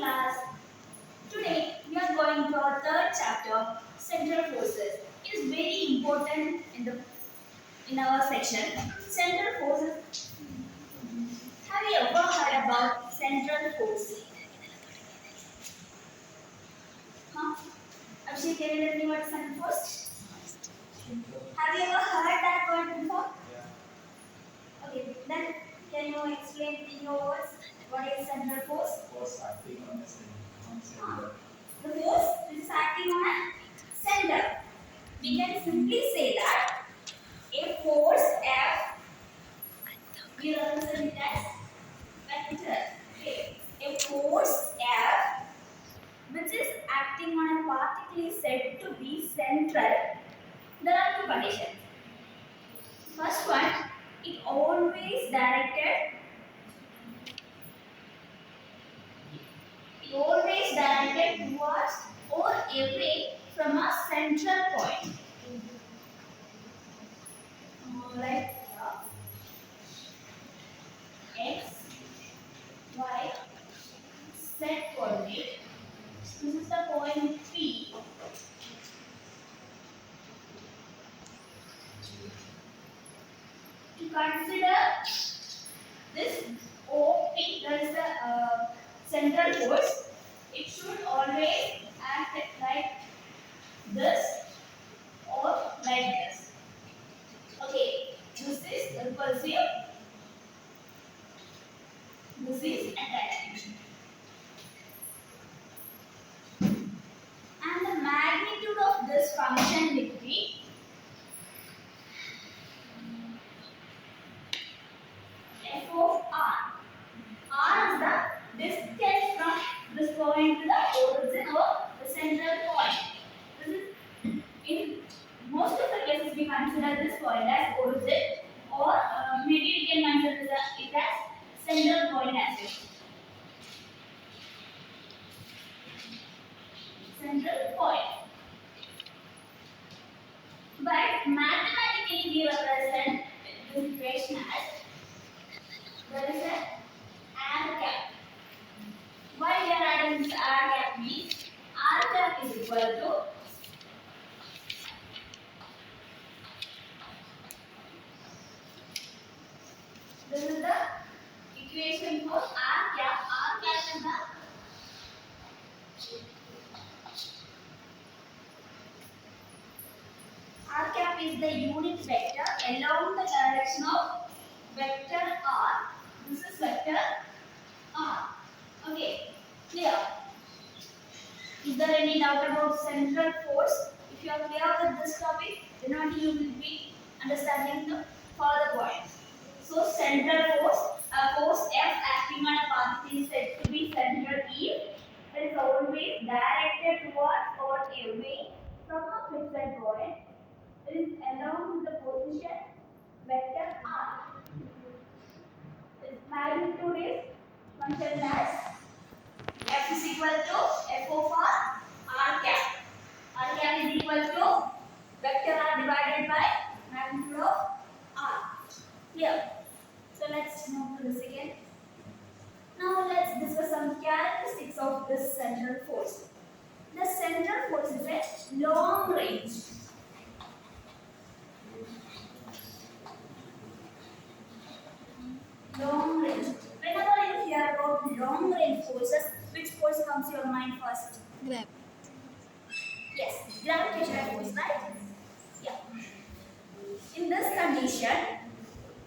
class. Today we are going to our third chapter, central forces. It is very important in our section. Central forces. Have you ever heard about central forces? Huh? Abhishek, can you tell me what is central force? Have you ever heard that word before? Okay, then can you explain in your words what is central force? Force acting on the center. The force is acting on a center. We can simply say that a force F, we represent it as vector. Okay. A force F which is acting on a particle is said to be central. There are two conditions. First one, it always directed towards or away from a central point. Like X, Y, Z coordinate. This is the point P. To consider this OP, that is the central force, it should always act like this or like this. Okay, this is repulsive, this is attraction. And the magnitude of this function will be f of r. R is the distance from this point to the origin or the central point. This is in most of the cases we consider this point as origin or maybe we can consider it as central point as well. Central point. But mathematically we represent this equation as there is a r cap. Why we are adding this r cap means r cap is equal to this is the equation for r cap. R cap is the r cap is the unit vector along the direction of vector r. This is vector r. Okay, clear? Is there any doubt about central force? If you are clear with this topic, then only you will be understanding the further points. So central force, a force F acting on a particle is said to be central if it is always directed towards or away from a fixed point. It is along with the position vector r. Its magnitude is functioned as F is equal to F of r cap. R cap is equal to vector r divided by magnitude of r. Clear? So let's move to this again. Now let's discuss some characteristics of this central force. The central force is a long range. Long range. Whenever you hear about long range forces, which force comes to your mind first? Grab. Yes, gravitational force, right? Yeah. In this condition,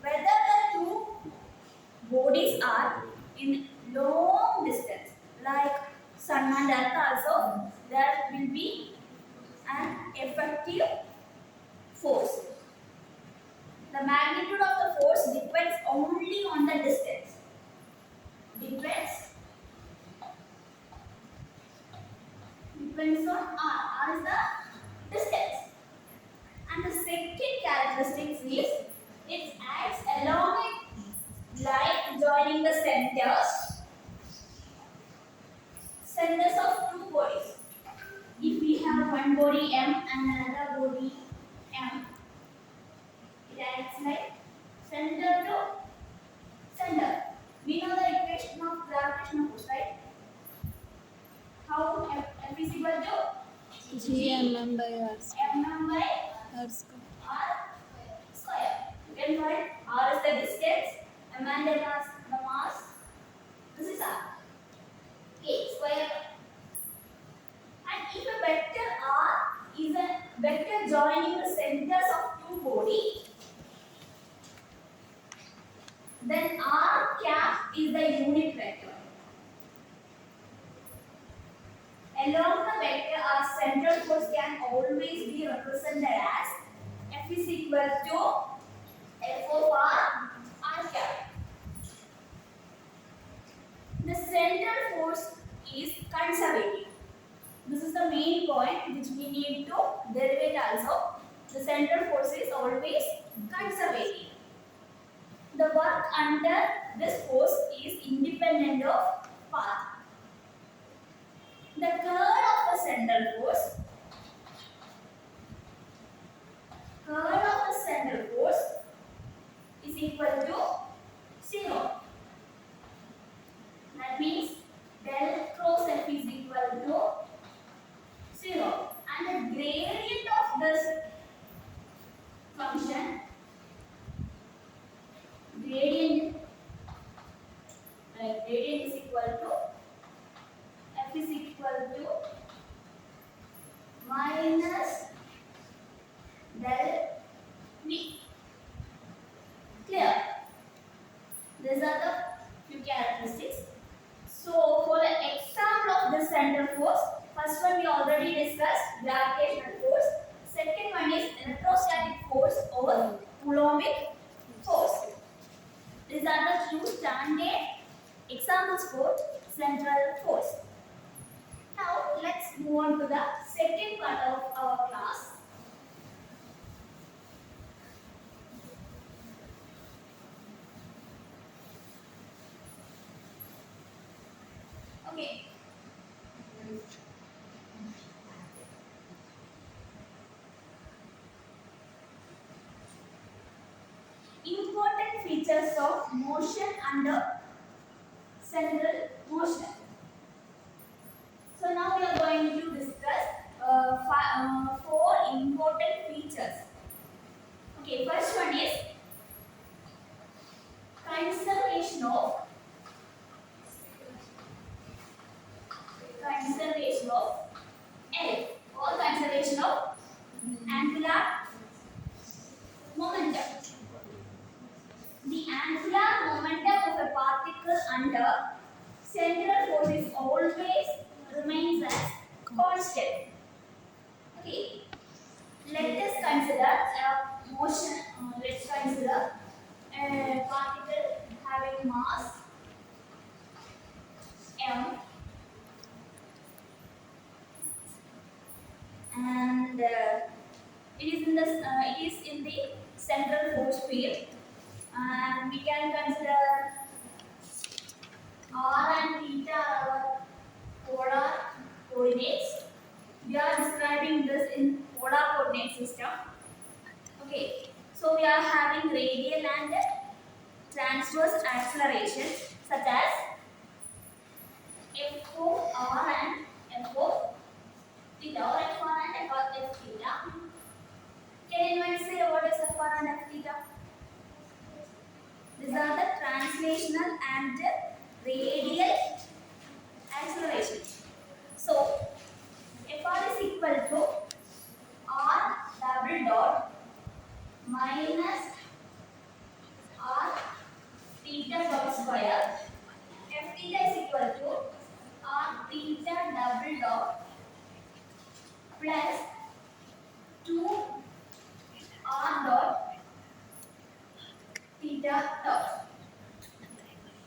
whether the two bodies are in long distance, like Sun and Earth also, there will be an effective force. The magnitude of the force depends only on the distance. Depends on r. R is the distance. And the second characteristic is it acts along a line joining the centers of two bodies. If we have one body M and another body M, it acts like center to center. We know the equation of gravitational force, right? GMM by R square. mm by R square. r square. You can find r is the distance, m and n is the mass. This is r. Okay, square. And if a vector r is a vector joining the centers of two bodies, then r cap is the unit vector. Along the vector, our central force can always be represented as F is equal to F of r cap. The central force is conservative. This is the main point which we need to derive also. The central force is always conservative. The work under this force is independent of path. The curl of the central force is equal to 0. That means del cross F is equal to 0. And the gradient of this function, gradient is equal to F is equal to minus del V. Clear? These are the few characteristics. So for the example of the central force, first one we already discussed, gravitational force. Second one is electrostatic force or Coulombic force. These are the few standard examples for central force. Now let's move on to the second part of our class. Okay. Important features of motion under central motion. So now we are going to discuss 4 important features. Okay, first one is conservation of L or conservation of angular momentum. The angular momentum of a particle under central force is always remains as constant. Okay, let us consider a motion. Let's consider a particle having mass m, and it is in the central force field, and we can consider r and theta are our polar coordinates. We are describing this in polar coordinate system. Okay, so we are having radial and transverse acceleration such as f of r and f of theta, or f r and f theta. Can anyone say what is f r and f theta? These are the translational and radial acceleration. So Fr is equal to r double dot minus r theta dot square. F theta is equal to r theta double dot plus 2 r dot theta dot.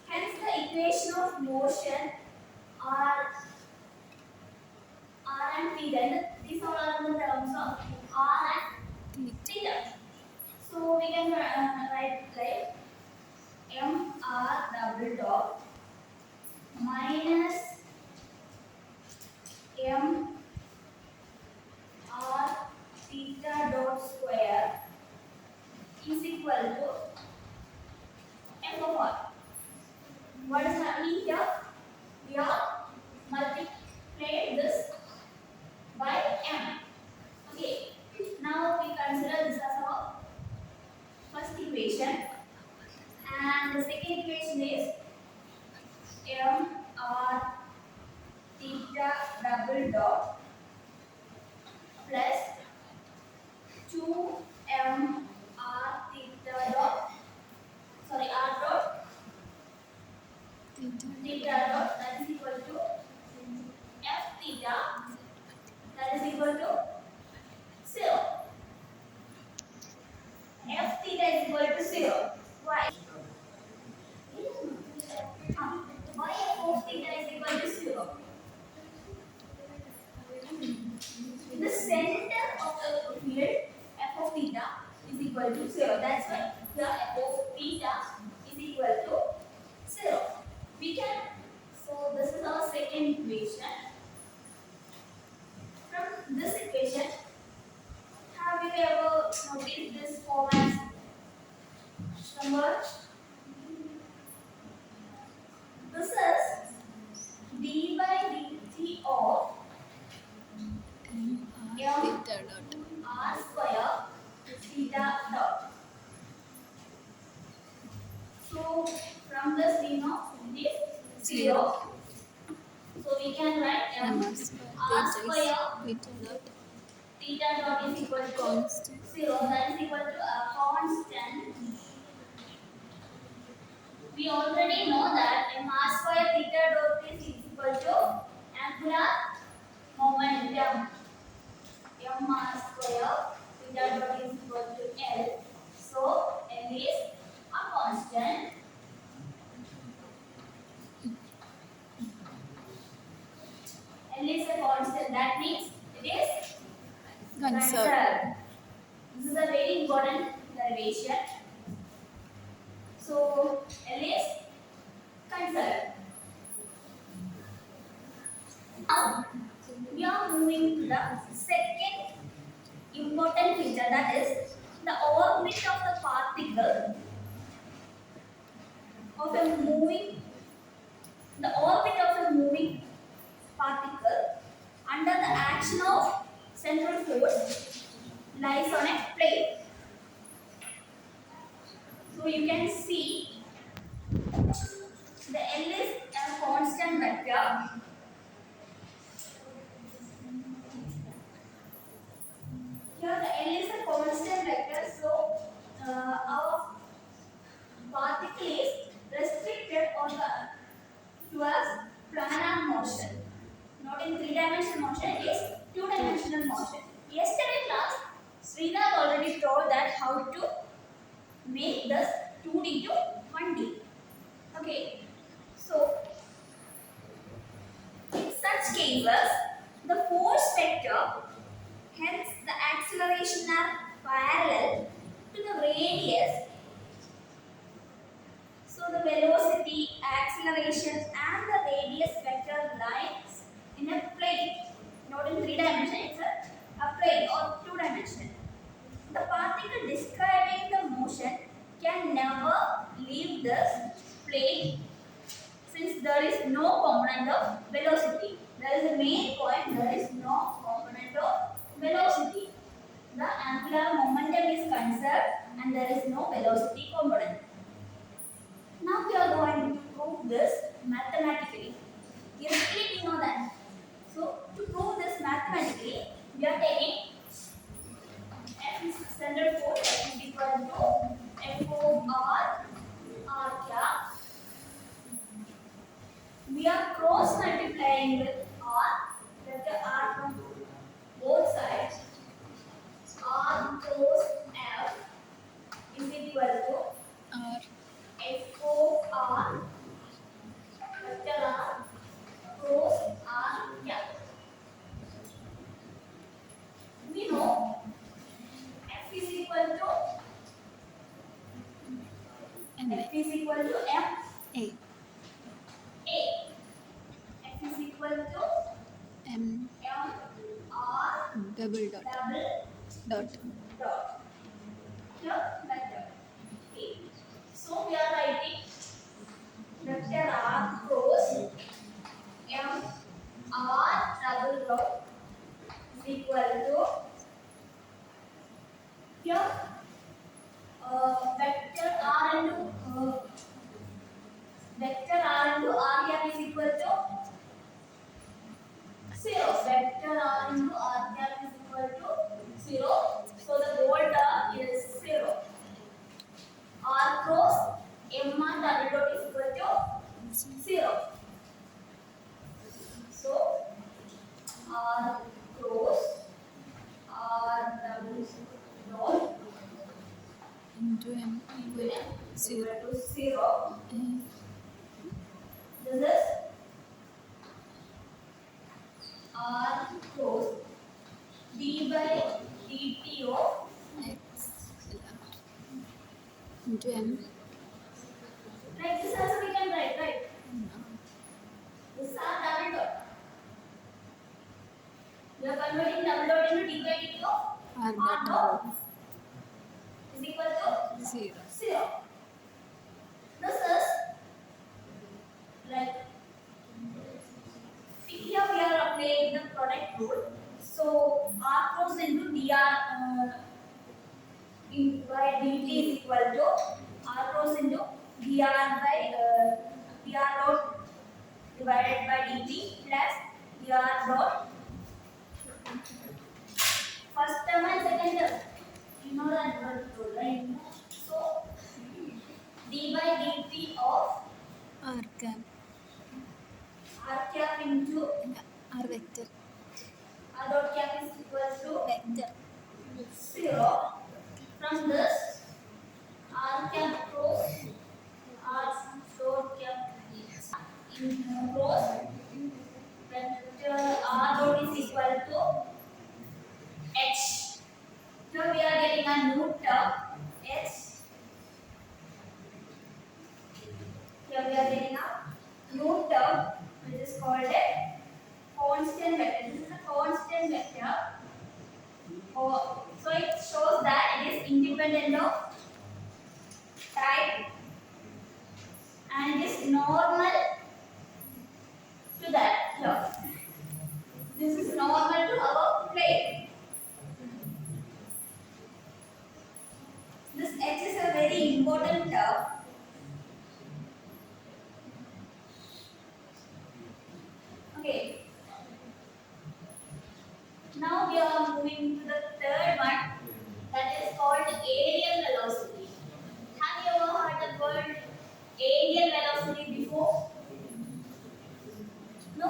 Hence the equation of motion r and theta. These all are the terms of r and theta. So we can write like mr double dot minus m r theta dot square is equal to f of r. What is happening here? We are multiplied this by m. equation. From this equation, have you ever noticed this form as number? This is d by dt of Theta dot. r square theta dot. So from this we know it is 0. So we can write M m R square. r Theta square is theta dot. theta dot is equal to Constant. 0. That is equal to a constant. We already know that m r square theta dot is equal to angular momentum. M r square theta dot is equal to L. So L is a constant. L is a constant. That means it is Conserved. conserved. This is a very important derivation. So L is conserved. Now we are moving to the second important feature, that is the orbit of the particle of a moving the orbit of a moving particle under the action of central force lies on a plane. So you can see the L is a constant vector. Here the L is a constant vector, so our particle is restricted on the towards planar motion. Not in three-dimensional motion, it is two-dimensional motion. Yesterday class, Sridhar already told that how to make this 2D to 1D. Okay, so in such cases, the force vector, hence the acceleration are parallel to the radius. So the velocity, acceleration and the radius vector lines in a plane. Not in three dimension, it's a plane or two dimension. The particle describing the motion can never leave this plane since there is no component of velocity. There is a main point, there is no component of velocity. The angular momentum is conserved and there is no velocity component. Now we are going to prove this mathematically. Yesterday we know that. So to prove this mathematically, we are taking F is standard force F is equal to F of R cap. We are cross multiplying with R, let the R from both sides. R cross F is equal to R. F of R vector R cross R cap. We know F is equal to M. F is equal to M A. A. F is equal to M. M R Double dot. double Dot. dot. Here vector A. So we are writing vector R cross M R double dot is equal to here vector R into R cap is equal to 0. Vector R into R cap is equal to 0. So the whole term is 0. R cross M R double dot is equal to 0. So R cross R double dot Into M. into M is equal 0. to 0. A. This is R cross d by dt of X. Into M. like this also we can write, right? This R double dot. converting double dot into d by dt of R r dot dot is equal to 0. 0. This is like here we are applying the product rule. So r cross into dr by dt is equal to r cross into dr by dr dot divided by dt plus dr dot first term and second term. You know that rule, right? So d by dt of R cap. r cap into R vector. r dot cap is equal to Vector. 0. From this, r cap cross r dot cap in cross vector r dot is equal to h. Now we are getting a new term h. Here we are getting a new term which is called a constant vector. This is a constant vector. So it shows that it is independent of type and it is normal to that here. This is normal to our plane. This H is a very important term. Okay. Now we are moving to the third one that is called aerial velocity. Have you ever heard the word aerial velocity before? No?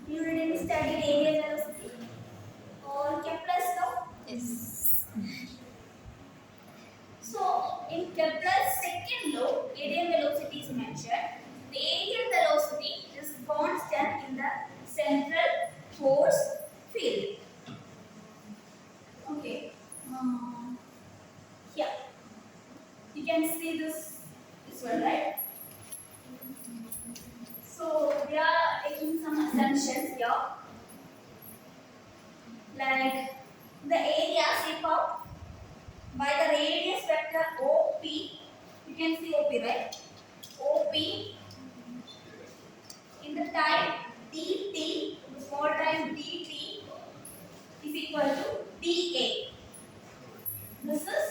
You didn't study aerial velocity? Or Kepler's law? Yes. So, in Kepler's second law, aerial velocity is mentioned. The aerial velocity is constant in the central force field. Okay. Here. You can see this one, right? So, we are taking some assumptions here. Like the area shape up by the radius vector OP. You can see OP, right? OP in the time dt, the small time dt is equal to dA. This is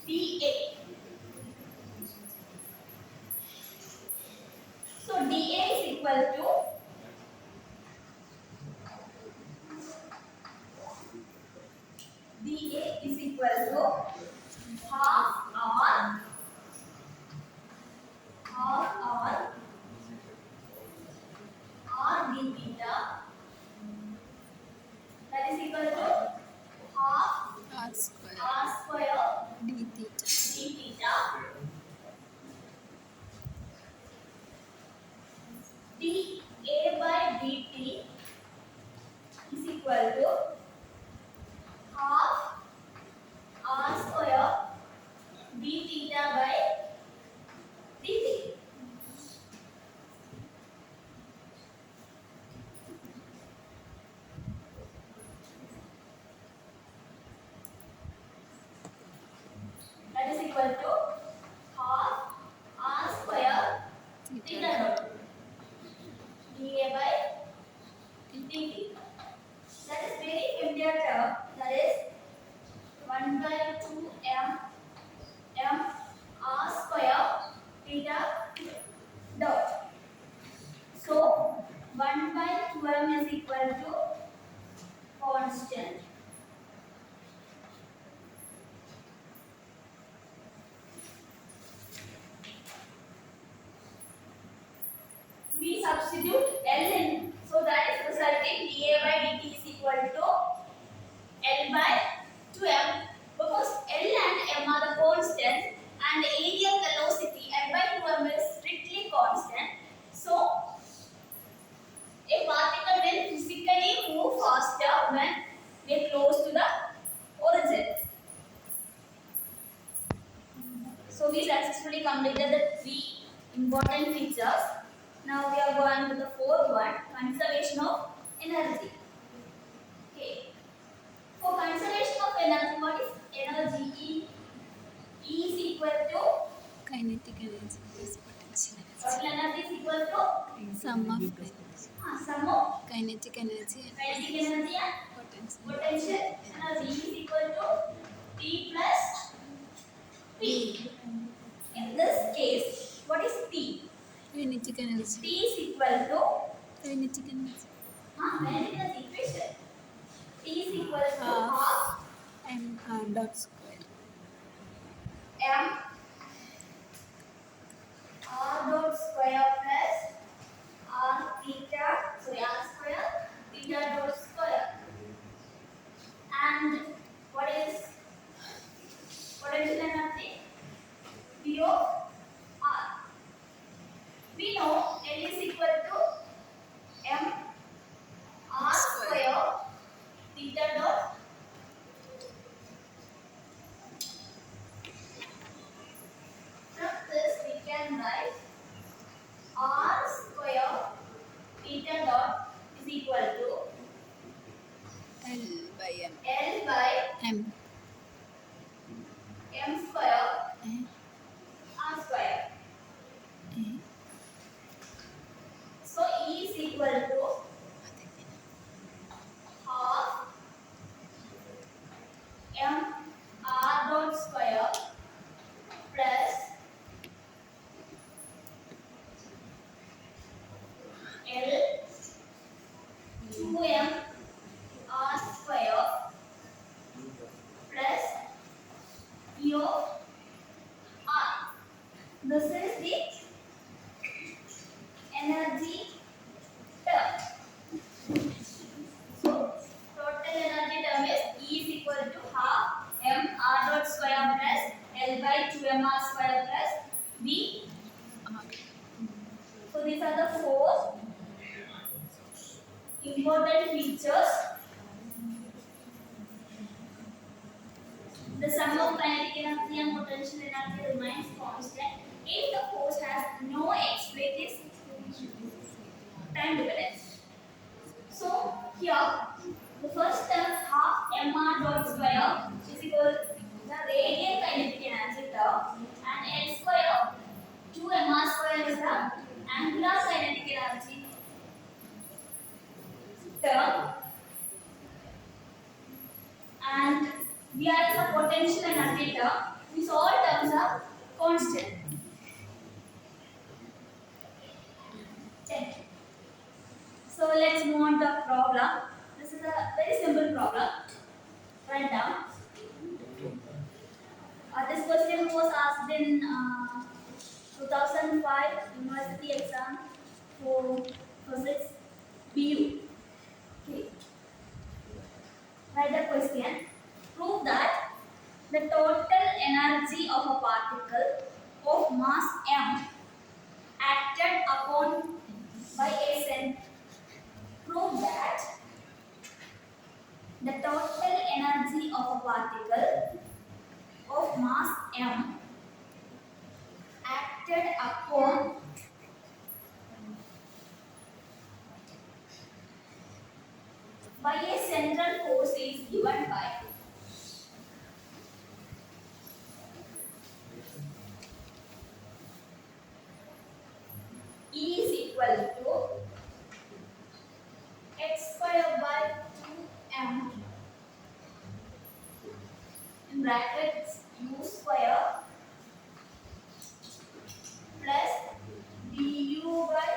dA. So dA is equal to dA is equal to half R r d theta, that is equal to half R square. r square D theta. d theta dA by dt is equal to half r square d theta by dt. That is equal to half r square theta dot dA by dt. That is very familiar term. That is 1 by 2 m r square theta dot. So 1 by 2m is equal to constant. We substitute L in, so that is resulting dA by dt is equal to L by 2m, because L and m are the constants and the aerial velocity L by 2m is strictly constant. So a particle will physically move faster when they close to the origin. So we successfully completed the 3 important features. Now we are going to the fourth one, conservation of energy. Okay. For conservation of energy, what is energy? E is equal to Kinetic energy plus potential total energy is equal to energy. Sum of sum of kinetic energy and kinetic energy and potential. potential energy is equal to T plus P. In this case, what is T? Kinetic T energy. is equal to Kinetic energy. kinetic energy equation. T is equal to Half half mr dot square. m r dot square plus r theta, sorry, r square theta dot square. And what is potential energy? V of r. We know L is equal to m r square theta dot. From this we can write r square theta dot is equal to L by m. L by M. m square A. r square. A. So E is equal to half m r dot square plus L 2m r square plus E of r. This is the energy term. So total energy term is E is equal to half m r dot square plus L by 2m r square plus V. So these are the four important features. The sum of kinetic energy and potential energy remains constant if the force has no explicit time dependence. So here the first term half mr dot square is equal to the radial kinetic energy term, and L square 2mr square is the angular kinetic energy term, and we are the potential energy term. These all terms are constant. 10. So let's move on to a problem. This is a very simple problem. Write down. This question was asked in 2005 university exam for physics BU. Okay. Write the question. Prove that the total energy of a particle of mass m acted upon by a center. Prove that the total energy of a particle of mass m acted upon by a central force is given by E is equal to x square by 2m in brackets u square plus du by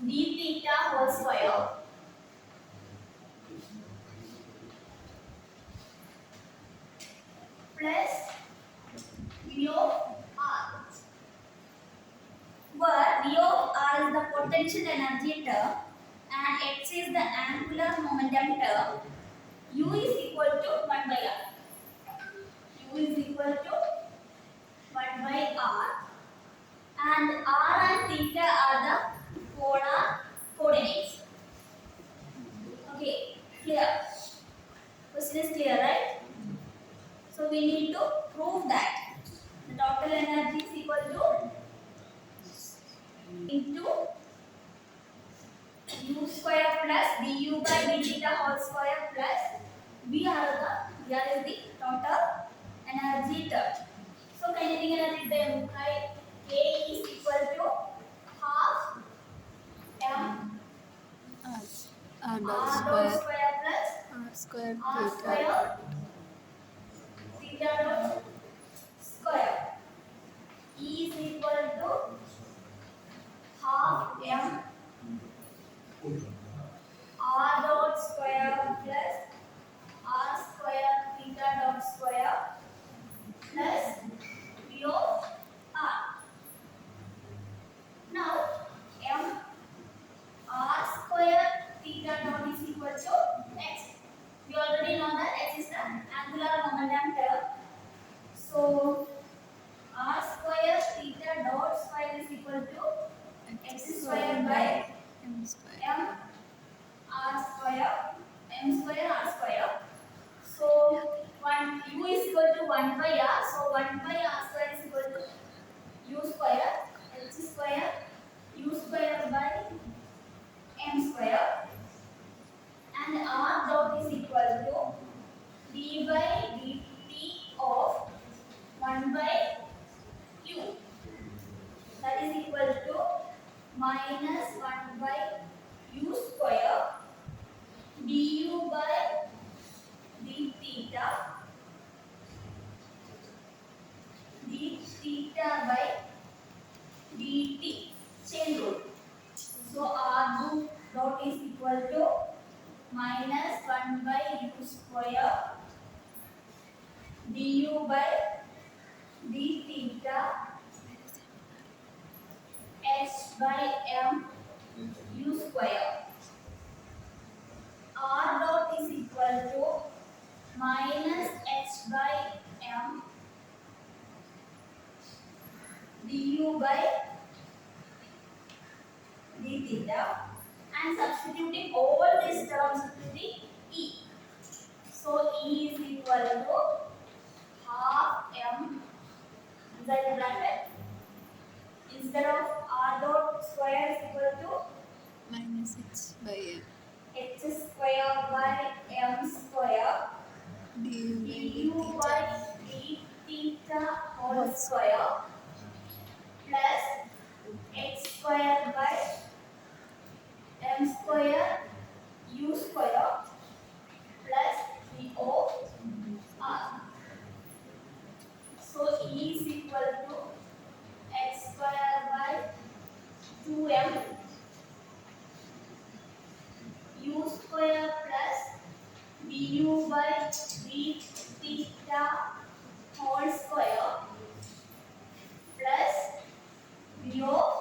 d theta whole square plus v of r, where v of r is the potential energy term and x is the angular momentum term. U is equal to 1 by r. U is equal to 1 by r, and r and theta are the polar coordinates. Okay, clear? Question is clear, right? So we need to prove that the total energy is equal to into VR is the total energy term. So kinetic energy term K is equal to half m R dot r dot square. square plus R square r theta square dot. theta dot square. E is equal to half m r dot square plus r square theta dot square plus v of r. Now m r square theta dot is equal to x. We already know that x is the angular momentum term. So r square theta dot square is equal to x square by M square. m r square m square r square. So one u is equal to 1 by r. So 1 by r square is equal to u square h square u square by m square, and r dot is equal to d by dt of 1 by u. That is equal to minus 1 by u square du by d theta by dt chain rule. So r dot is equal to minus 1 by u square du by d theta h by m u square. R dot is equal to minus h by m du by d theta, and substituting all these terms into the e. So e is equal to half m inside the bracket, instead of r dot square is equal to Minus h by m. h square by m square Du du by by d d theta whole square plus x square by m square u square plus v of r. So e is equal to x square by 2m u square plus du by d theta whole square plus v of